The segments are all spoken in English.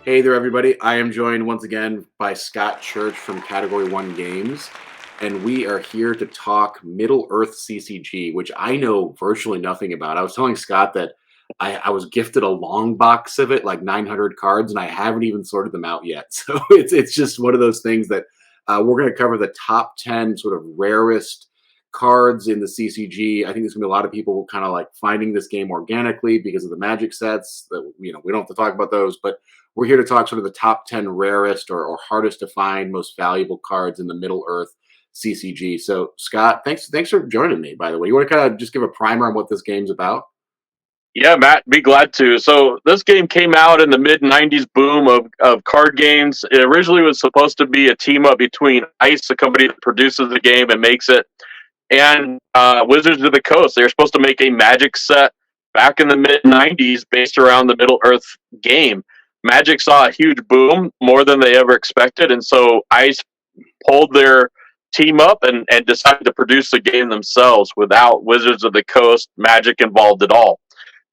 Hey there, everybody. I am joined once again by Scott Church from Category 1 Games, and we are here to talk Middle Earth CCG, which I know virtually nothing about. I was telling Scott that I was gifted a long box of it, like 900 cards, and I haven't even sorted them out yet. So it's just one of those things that we're going to cover the top 10 sort of rarest cards in the CCG. I think there's going to be a lot of people kind of like finding this game organically because of the magic sets that, we don't have to talk about those, but we're here to talk sort of the top 10 rarest or hardest to find, most valuable cards in the Middle Earth CCG. So, Scott, thanks for joining me, by the way. You want to kind of just give a primer on what this game's about? Yeah, Matt, be glad to. So this game came out in the mid '90s boom of card games. It originally was supposed to be a team up between Ice, the company that produces the game and makes it, and Wizards of the Coast. They were supposed to make a Magic set back in the mid '90s based around the Middle Earth game. Magic saw a huge boom, more than they ever expected, and so Ice pulled their team up and decided to produce the game themselves without Wizards of the Coast Magic involved at all.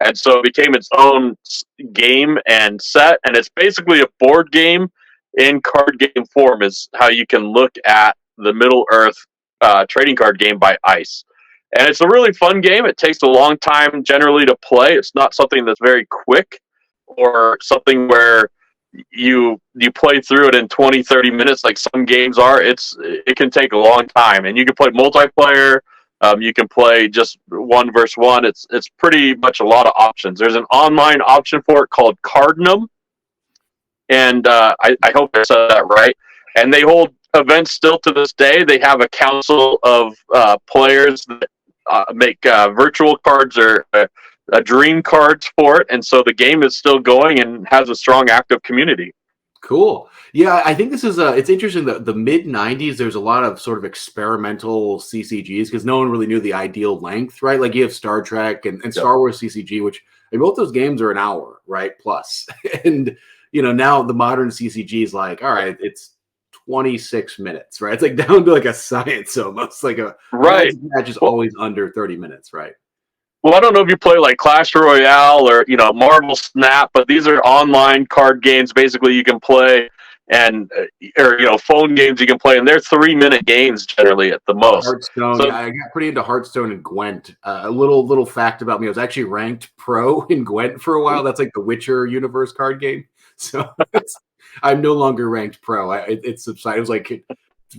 And so it became its own game and set, and it's basically a board game in card game form is how you can look at the Middle Earth trading card game by Ice. And it's a really fun game. It takes a long time generally to play. It's not something that's very quick or something where you play through it in 20-30 minutes like some games are. It can take a long time, and you can play multiplayer. You can play just one versus one. It's pretty much a lot of options. There's an online option for it called Cardnum, and I hope I said that right. And they hold events still to this day. They have a council of players that make virtual cards or dream cards for it, and so the game is still going and has a strong active community. Cool. Yeah, I think this is it's interesting that the mid 90s, there's a lot of sort of experimental CCGs because no one really knew the ideal length, right? Like you have Star Trek and Star Wars CCG, which both those games are an hour, right? Plus. And now the modern CCG is like, all right, it's 26 minutes, right? It's like down to like a science almost. Like a Right. match is always under 30 minutes, right? Well, I don't know if you play like Clash Royale or Marvel Snap, but these are online card games. Basically, you can play and or phone games you can play, and they're 3-minute games generally at the most. Hearthstone. So Yeah, I got pretty into Hearthstone and Gwent. A little fact about me: I was actually ranked pro in Gwent for a while. That's like the Witcher universe card game. So I'm no longer ranked pro. It's subsided. It was like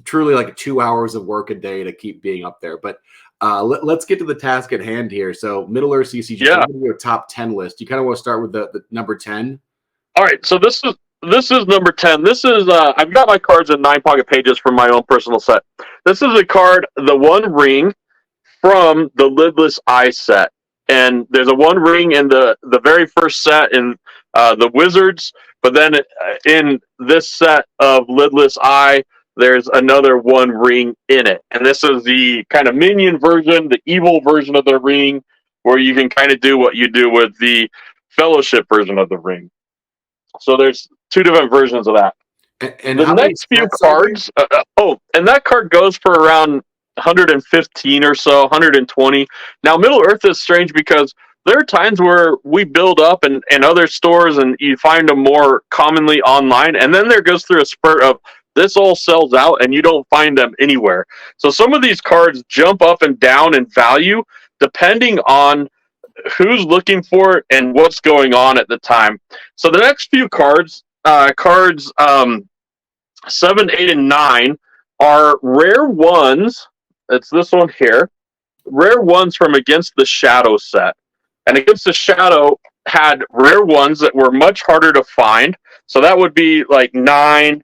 truly like 2 hours of work a day to keep being up there. But let's get to the task at hand here. So Middle Earth CCG, yeah. Your top 10 list. You kind of want to start with the number 10. All right. So this is number 10. This is I've got my cards in 9 pocket pages from my own personal set. This is a card, the One Ring from the Lidless Eye set, and there's a One Ring in the very first set in the Wizards, but then in this set of Lidless Eye, there's another One Ring in it. And this is the kind of minion version, the evil version of the ring, where you can kind of do what you do with the Fellowship version of the ring. So there's two different versions of that. And The next few cards, and that card goes for around 115 or so, 120. Now, Middle Earth is strange because there are times where we build up in other stores and you find them more commonly online, and then there goes through a spurt of this all sells out and you don't find them anywhere. So some of these cards jump up and down in value depending on who's looking for it and what's going on at the time. So the next few cards, 7, 8, and 9, are rare ones. It's this one here. Rare ones from Against the Shadow set. And Against the Shadow had rare ones that were much harder to find. So that would be like 9.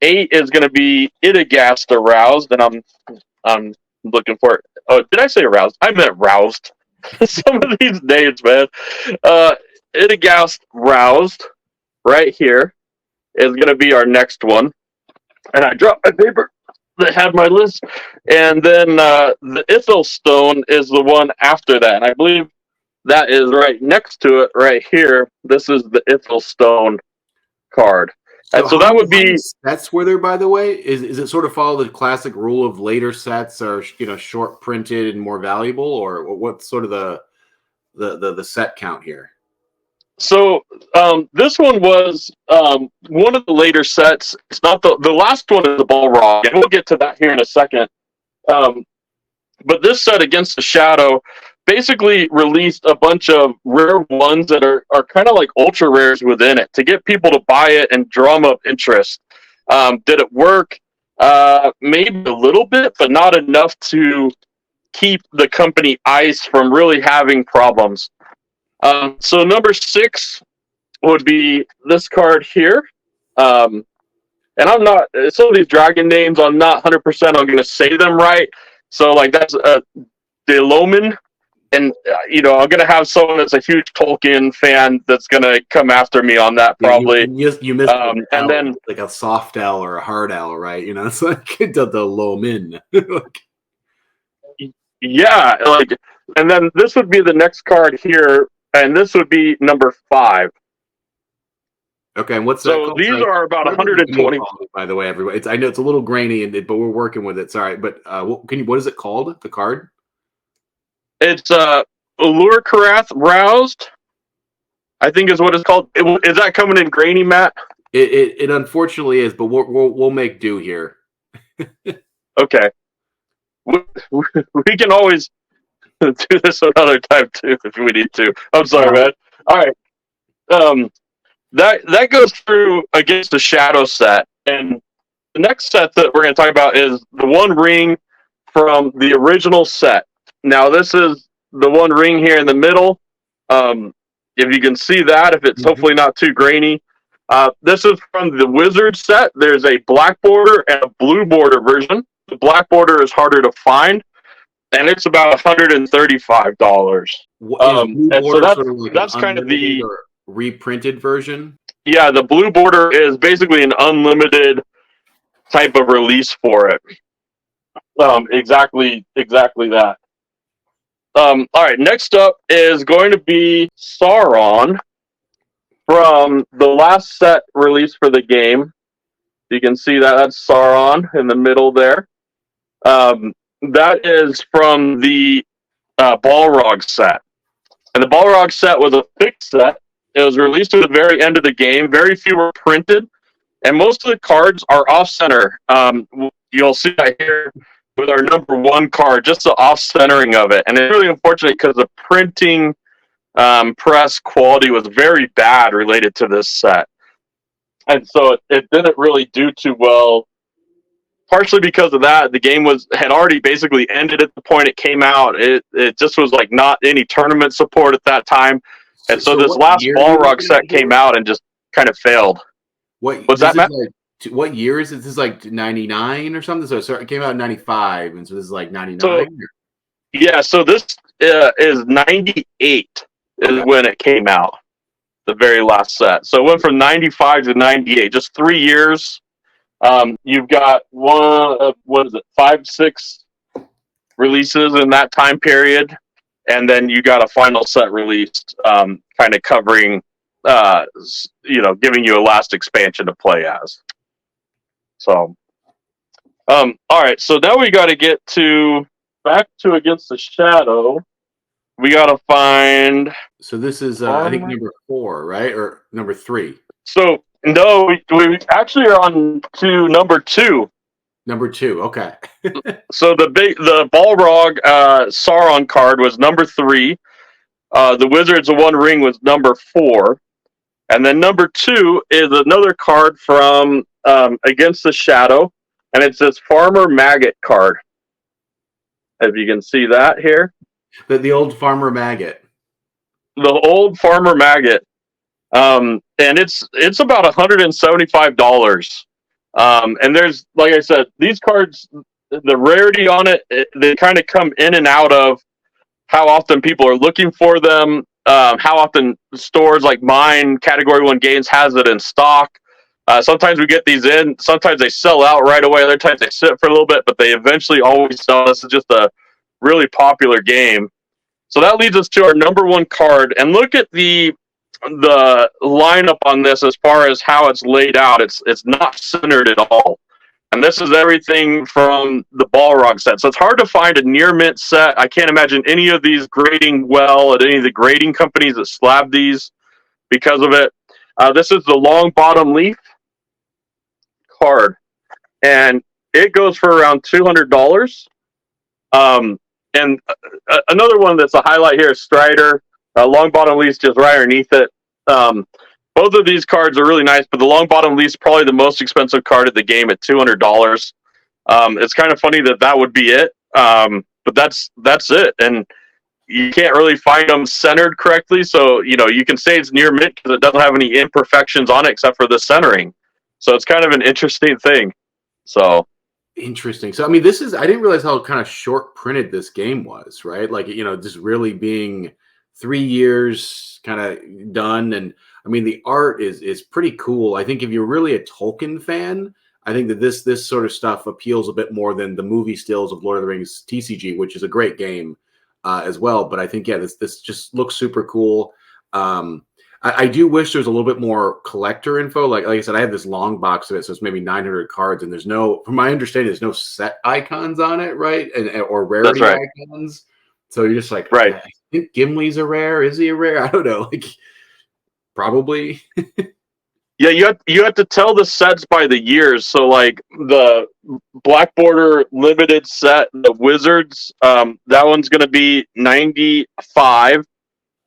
8 is going to be Itagast Aroused, and I'm looking for it. Oh, did I say aroused? I meant roused. Some of these names, man. Itagast Roused, right here, is going to be our next one. And I dropped my paper that had my list. And then the Ithel Stone is the one after that. And I believe that is right next to it, right here. This is the Ithel Stone card. And so that would be sets were there, by the way. Is it sort of follow the classic rule of later sets are short printed and more valuable, or what's sort of the set count here? So this one was one of the later sets. It's not the last one is the Balrog, and we'll get to that here in a second. Um, but this set, Against the Shadow, basically released a bunch of rare ones that are kind of like ultra rares within it to get people to buy it and drum up interest. Did it work? Maybe a little bit, but not enough to keep the company ICE from really having problems. So number 6 would be this card here. And I'm not, some of these dragon names, I'm not 100% I'm going to say them right. So, like, that's Deloman. And, I'm going to have someone that's a huge Tolkien fan that's going to come after me on that, probably. You missed and then, like a soft L or a hard L, right? It's like the Lomin. yeah, like, and then this would be the next card here, and this would be number 5. Okay, and what's so these are about 120. By the way, everybody, I know it's a little grainy, but we're working with it. Sorry, but what is it called? The card? It's Allure Karath Roused, I think is what it's called. Is that coming in grainy, Matt? It unfortunately is, but we'll make do here. Okay, we can always do this another time too if we need to. I'm sorry, man. All right. That goes through Against the Shadow set, and the next set that we're going to talk about is the One Ring from the original set. Now, this is the One Ring here in the middle. If you can see that, if it's hopefully not too grainy. This is from the Wizard set. There's a black border and a blue border version. The black border is harder to find, and it's about $135. And so that's kind of the reprinted version. Yeah, the blue border is basically an unlimited type of release for it. Exactly that. All right, next up is going to be Sauron from the last set release for the game. You can see that's Sauron in the middle there. That is from the Balrog set. And the Balrog set was a fixed set. It was released at the very end of the game. Very few were printed, and most of the cards are off-center. You'll see that here with our number 1 card, just the off-centering of it. And it's really unfortunate because the printing press quality was very bad related to this set. And so it didn't really do too well. Partially because of that, the game had already basically ended at the point it came out. It just was like not any tournament support at that time. And so this last Balrog set came out and just kind of failed. What's that, Matt? What year is it? This is like 99 or something? So it came out in 95, and so this is like 99? So this is 98 is when it came out, the very last set. So it went from 95 to 98, just 3 years. You've got 5, 6 releases in that time period, and then you got a final set released, kind of covering, giving you a last expansion to play as. So, all right. So now we got to get back to Against the Shadow. We got to find. So this is, I think, number 4, right, or number 3. So no, we actually are on to number 2. Number 2, okay. So the Balrog Sauron card was number 3. The Wizards of One Ring was number 4, and then number 2 is another card from Against the Shadow, and it's this Farmer Maggot card. If you can see that here, the old Farmer Maggot. The old Farmer Maggot, and it's about $175. And there's, like I said, these cards, the rarity on it, they kind of come in and out of how often people are looking for them, how often stores like mine, Category 1 Games, has it in stock. Sometimes we get these in, sometimes they sell out right away, other times they sit for a little bit, but they eventually always sell. This is just a really popular game. So that leads us to our number 1 card, and look at the lineup on this as far as how it's laid out. It's not centered at all. And this is everything from the Balrog set. So it's hard to find a near mint set. I can't imagine any of these grading well at any of the grading companies that slab these. because of it. This is the long bottom leaf card, and it goes for around $200. And another one that's a highlight here is Strider. Long bottom leaf's just right underneath it. Both of these cards are really nice, but the long bottom leaf's probably the most expensive card of the game at $200. It's kind of funny that would be it, but that's it. And you can't really find them centered correctly, so you can say it's near mint because it doesn't have any imperfections on it except for the centering. So it's kind of an interesting thing. So interesting. So I mean, I didn't realize how kind of short printed this game was, right? Like, just really being 3 years kind of done. And I mean, the art is pretty cool. I think if you're really a Tolkien fan, I think that this sort of stuff appeals a bit more than the movie stills of Lord of the Rings TCG, which is a great game as well. But I think, yeah, this just looks super cool. I do wish there's a little bit more collector info. Like I said, I have this long box of it, so it's maybe 900 cards, and from my understanding, there's no set icons on it, right? Or rarity icons. So you're just like, right. I think Gimli's a rare. Is he a rare? I don't know. Like, probably. Yeah, you have to tell the sets by the years. So like the Black Border limited set, the Wizards, that one's going to be 95.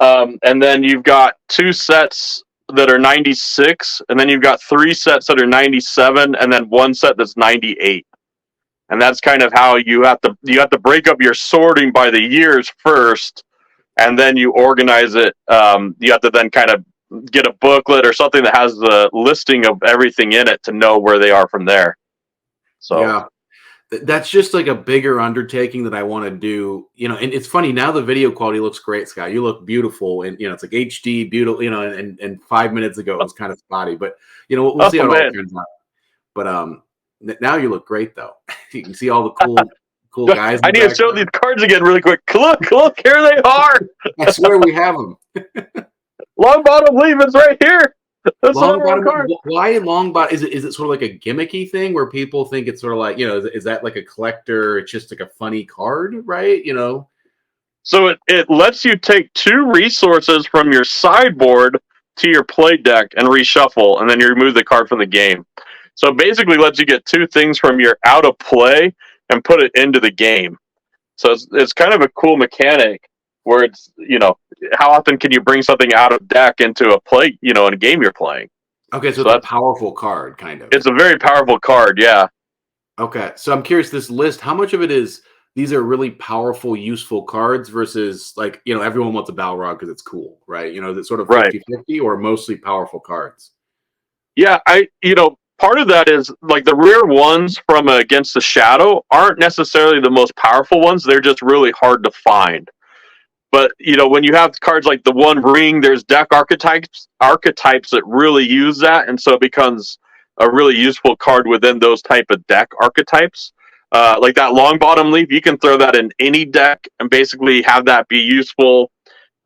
And then you've got 2 sets that are 96, and then you've got 3 sets that are 97, and then 1 set that's 98. And that's kind of how you have to break up your sorting by the years first, and then you organize it. You have to then kind of get a booklet or something that has the listing of everything in it to know where they are from there. So yeah. That's just like a bigger undertaking that I want to do, and it's funny now, the video quality looks great, Scott. You look beautiful, and it's like HD beautiful, and 5 minutes ago it was kind of spotty, but we'll see how it all turns out. But now you look great though. You can see all the cool guys. I need to show these cards again really quick. Look, here they are. I swear we have them. Long bottom leaf is right here. Long bottom. Why long bottom? Is it sort of like a gimmicky thing where people think it's sort of like, is that like a collector? It's just like a funny card, right? So it lets you take 2 resources from your sideboard to your play deck and reshuffle, and then you remove the card from the game. So basically lets you get 2 things from your out of play and put it into the game. So it's kind of a cool mechanic where it's, how often can you bring something out of deck into a play, in a game you're playing? Okay, so it's a powerful card, kind of. It's a very powerful card, yeah. Okay, so I'm curious, this list, how much of it is these are really powerful, useful cards versus like, everyone wants a Balrog because it's cool, right? Is it sort of 50-50 or mostly powerful cards? Yeah, part of that is like the rare ones from Against the Shadow aren't necessarily the most powerful ones. They're just really hard to find. But, when you have cards like the One Ring, there's deck archetypes that really use that. And so it becomes a really useful card within those type of deck archetypes. Like that long bottom leaf, you can throw that in any deck and basically have that be useful.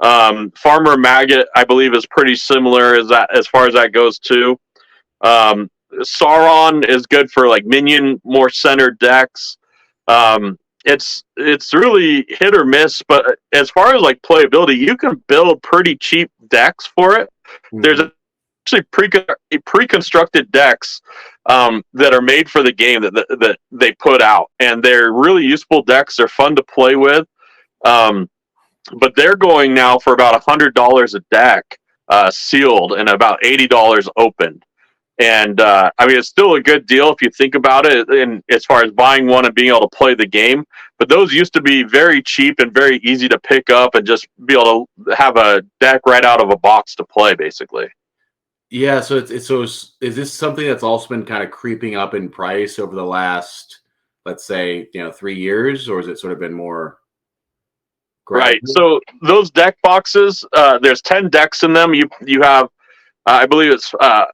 Farmer Maggot, I believe, is pretty similar as far as that goes too. Sauron is good for like minion, more centered decks. It's really hit or miss, but as far as like playability, you can build pretty cheap decks for it. Mm-hmm. There's actually pre-constructed decks that are made for the game that they put out, and they're really useful decks. They're fun to play with, but they're going now for about $100 a deck, sealed, and about $80 opened. And I mean, it's still a good deal if you think about it, and as far as buying one and being able to play the game. But those used to be very cheap and very easy to pick up and just be able to have a deck right out of a box to play, basically. Yeah. So is this something that's also been kind of creeping up in price over the last, let's say, 3 years, or has it sort of been more? Right. So those deck boxes, there's 10 decks in them. You have. I believe it's 5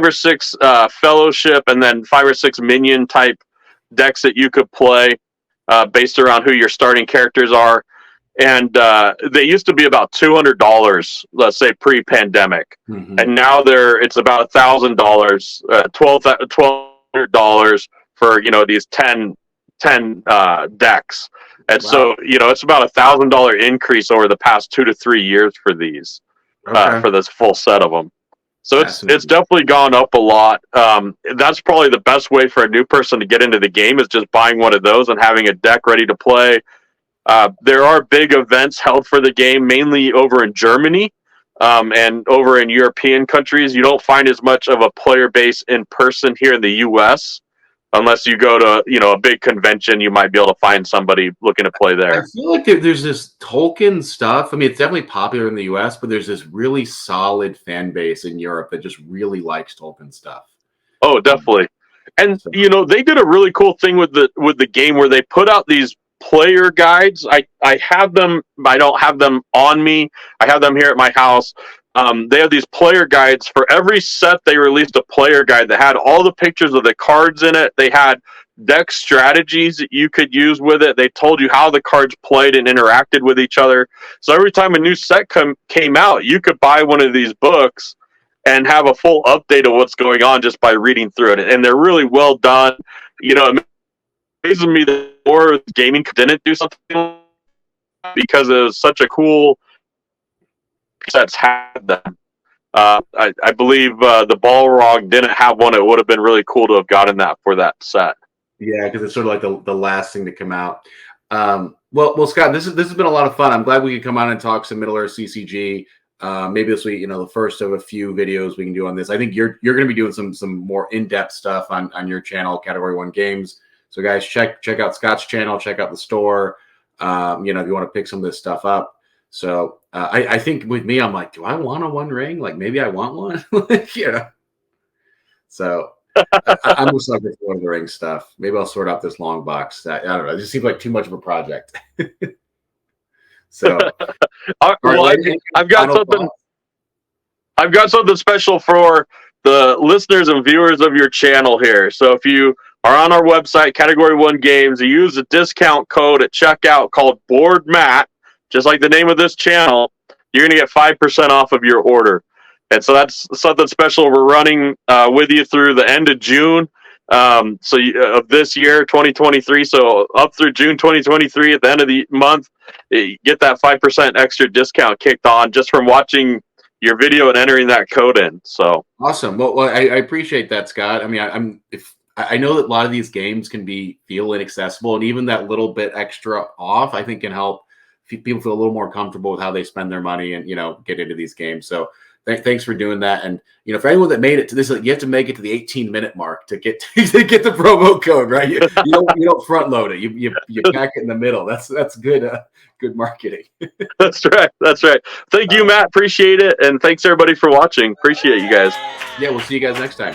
or 6 fellowship and then 5 or 6 minion type decks that you could play based around who your starting characters are. And they used to be about $200, let's say pre-pandemic. Mm-hmm. And now it's about $1,000, $1,200 for, these 10 decks. And wow. So, it's about $1,000 increase over the past 2 to 3 years for these. Okay. for this full set of them. So it's Fascinating. definitely gone up a lot. That's probably the best way for a new person to get into the game is just buying one of those and having a deck ready to play. There are big events held for the game, mainly over in Germany and over in European countries. You don't find as much of a player base in person here in the U.S. Unless you go to a big convention. You might be able to find somebody looking to play I there. feel like there's this Tolkien stuff. I mean, it's definitely popular in the US, but there's this really solid fan base in Europe that just really likes Tolkien stuff. Oh, definitely. And So, they did a really cool thing with the game where they put out these player guides. I have them. I don't have them on me. I have them here at my house. They have these player guides for every set. They released a player guide that had all the pictures of the cards in it. They had deck strategies that you could use with it. They told you how the cards played and interacted with each other. So every time a new set came out, you could buy one of these books and have a full update of what's going on just by reading through it. And they're really well done. It amazes me that more gaming didn't do something because it was such a cool sets had them. I believe the Balrog didn't have one. It would have been really cool to have gotten that for that set. yeah, because it's sort of like the last thing to come out. Well, Scott, this has been a lot of fun. I'm glad we could come on and talk some Middle Earth CCG. Maybe this week, the first of a few videos we can do on this. I think you're going to be doing some more in-depth stuff on your channel, Category 1 Games. So guys, check out Scott's channel, check out the store. If you want to pick some of this stuff up. So I think with me, I'm like, do I want a One Ring? Like maybe I want one. So I'm just looking for Lord of the Rings stuff. Maybe I'll sort out this long box. I don't know. It just seems like too much of a project. So, Well, I've got something. Thoughts? I've got something special for the listeners and viewers of your channel here. So if you are on our website, Category 1 Games, you use a discount code at checkout called BoardMatt, just like the name of this channel, you're going to get 5% off of your order. And so that's something special we're running with you through the end of June of this year, 2023. So up through June 2023, at the end of the month, you get that 5% extra discount kicked on just from watching your video and entering that code in. So Awesome. Well, I appreciate that, Scott. I mean, I know that a lot of these games can feel inaccessible, and even that little bit extra off, I think, can help people feel a little more comfortable with how they spend their money and get into these games. So thanks for doing that. And for anyone that made it to this, you have to make it to the 18-minute mark to get to get the promo code, right? You don't front load it. You pack it in the middle. That's good. Good marketing. That's right. Thank you, Matt. Appreciate it. And thanks everybody for watching. Appreciate you guys. Yeah, we'll see you guys next time.